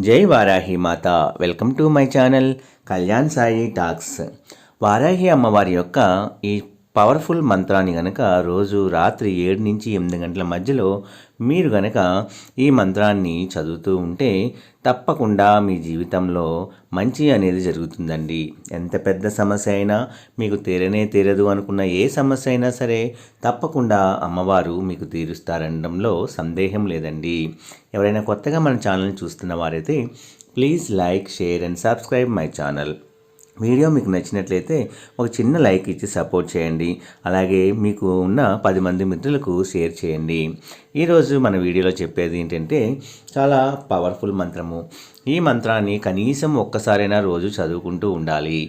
జై వారాహి మాత. Welcome to my channel Kalyan Sai talks. Varahi అమ్మవారి యొక్క ఈ పవర్ఫుల్ మంత్రాన్ని గనక రోజు రాత్రి 7 నుంచి 8 గంటల మధ్యలో మీరు గనక ఈ మంత్రాన్ని చదువుతూ ఉంటే తప్పకుండా మీ జీవితంలో మంచి అనేది జరుగుతుందండి. ఎంత పెద్ద సమస్య అయినా, మీకు తీరదు అనుకున్న ఏ సమస్య అయినా సరే తప్పకుండా అమ్మవారు మీకు తీరుస్తారనడంలో సందేహం లేదండి. ఎవరైనా కొత్తగా మన ఛానల్ని చూస్తున్న వారైతే please like, share and subscribe my channel. Video మీకు నచ్చినట్లయితే ఒక చిన్న లైక్ ఇచ్చి సపోర్ట్ చేయండి. అలాగే మీకు ఉన్న 10 మంది మిత్రులకు షేర్ చేయండి. ఈరోజు మన వీడియోలో చెప్పేది ఏంటంటే చాలా పవర్ఫుల్ మంత్రము. ఈ మంత్రాన్ని కనీసం ఒక్కసారైనా రోజు చదువుకుంటూ ఉండాలి.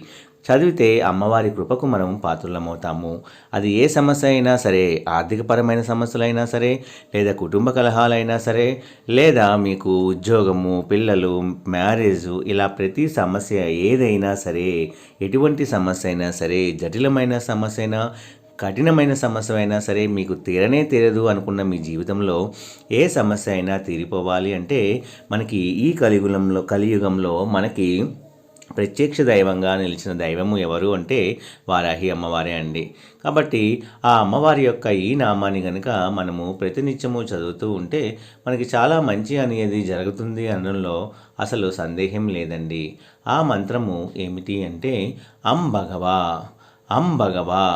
చదివితే అమ్మవారి కృపకు మనం పాత్రులమవుతాము. అది ఏ సమస్య అయినా సరే, ఆర్థికపరమైన సమస్యలైనా సరే, లేదా కుటుంబ కలహాలైనా సరే, లేదా మీకు ఉద్యోగము, పిల్లలు, మ్యారేజు, ఇలా ప్రతి సమస్య ఏదైనా సరే, ఎటువంటి సమస్య అయినా సరే, జటిలమైన సమస్య అయినా, కఠినమైన సమస్య అయినా సరే, మీకు తీరదు అనుకున్న మీ జీవితంలో ఏ సమస్య అయినా తీరిపోవాలి అంటే మనకి ఈ కలియుగంలో మనకి ప్రత్యక్ష దైవంగా నిలిచిన దైవము ఎవరు అంటే వారాహి అమ్మవారే అండి. కాబట్టి ఆ అమ్మవారి యొక్క ఈ నామాన్ని కనుక మనము ప్రతినిత్యము చదువుతూ ఉంటే మనకి చాలా మంచి అనేది జరుగుతుంది అనడంలో అసలు సందేహం లేదండి. ఆ మంత్రము ఏమిటి అంటే అం భగవా, అం భగవా,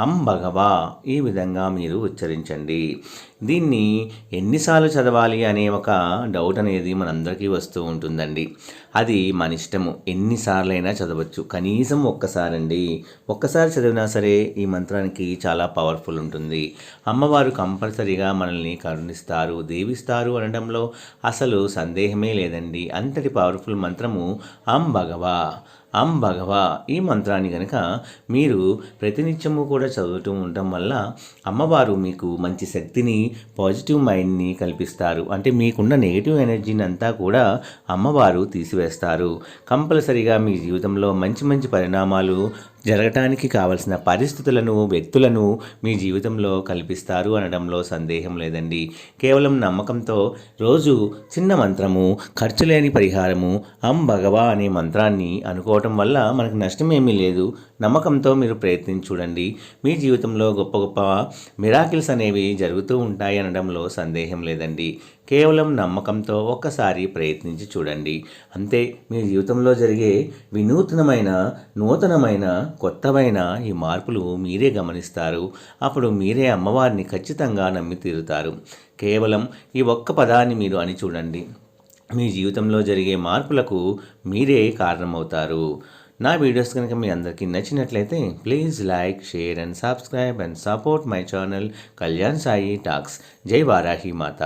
అం భగవా, ఈ విధంగా మీరు ఉచ్చరించండి. దీన్ని ఎన్నిసార్లు చదవాలి అనే ఒక డౌట్ అనేది మనందరికీ వస్తూ ఉంటుందండి. అది మన ఇష్టము, ఎన్నిసార్లైనా చదవచ్చు. కనీసం ఒక్కసారండి, ఒక్కసారి చదివినా సరే ఈ మంత్రానికి చాలా పవర్ఫుల్ ఉంటుంది. అమ్మవారు కంపల్సరీగా మనల్ని కరుణిస్తారు, దీవిస్తారు అనడంలో అసలు సందేహమే లేదండి. అంతటి పవర్ఫుల్ మంత్రము అం భగవా, అం భగవా. ఈ మంత్రాన్ని కనుక మీరు ప్రతినిత్యము కూడా చదువుతూ ఉండటం వల్ల అమ్మవారు మీకు మంచి శక్తిని, పాజిటివ్ మైండ్ని కల్పిస్తారు. అంటే మీకున్న నెగిటివ్ ఎనర్జీని అంతా కూడా అమ్మవారు తీసివేస్తారు. కంపల్సరీగా మీ జీవితంలో మంచి మంచి పరిణామాలు జరగటానికి కావలసిన పరిస్థితులను, వ్యక్తులను మీ జీవితంలో కల్పిస్తారు అనడంలో సందేహం లేదండి. కేవలం నమ్మకంతో రోజు చిన్న మంత్రము, ఖర్చు లేని పరిహారము అం భగవా అనే మంత్రాన్ని అనుకోవటం వల్ల మనకు నష్టమేమీ లేదు. నమ్మకంతో మీరు ప్రయత్నించి చూడండి. మీ జీవితంలో గొప్ప గొప్ప మిరాకిల్స్ అనేవి జరుగుతూ ఉంటాయి అనడంలో సందేహం లేదండి. కేవలం నమ్మకంతో ఒక్కసారి ప్రయత్నించి చూడండి. అంతే, మీ జీవితంలో జరిగే వినూత్నమైన, నూతనమైన, కొత్తవైన ఈ మార్పులు మీరే గమనిస్తారు. అప్పుడు మీరే అమ్మవారిని ఖచ్చితంగా నమ్మి తీరుతారు. కేవలం ఈ ఒక్క పదాన్ని మీరు అని చూడండి. మీ జీవితంలో జరిగే మార్పులకు మీరే కారణమవుతారు. నా వీడియోస్ కనుక మీ అందరికీ నచ్చినట్లయితే please like, share and subscribe and support my channel Kalyan Sai talks. జై వారాహి మాత.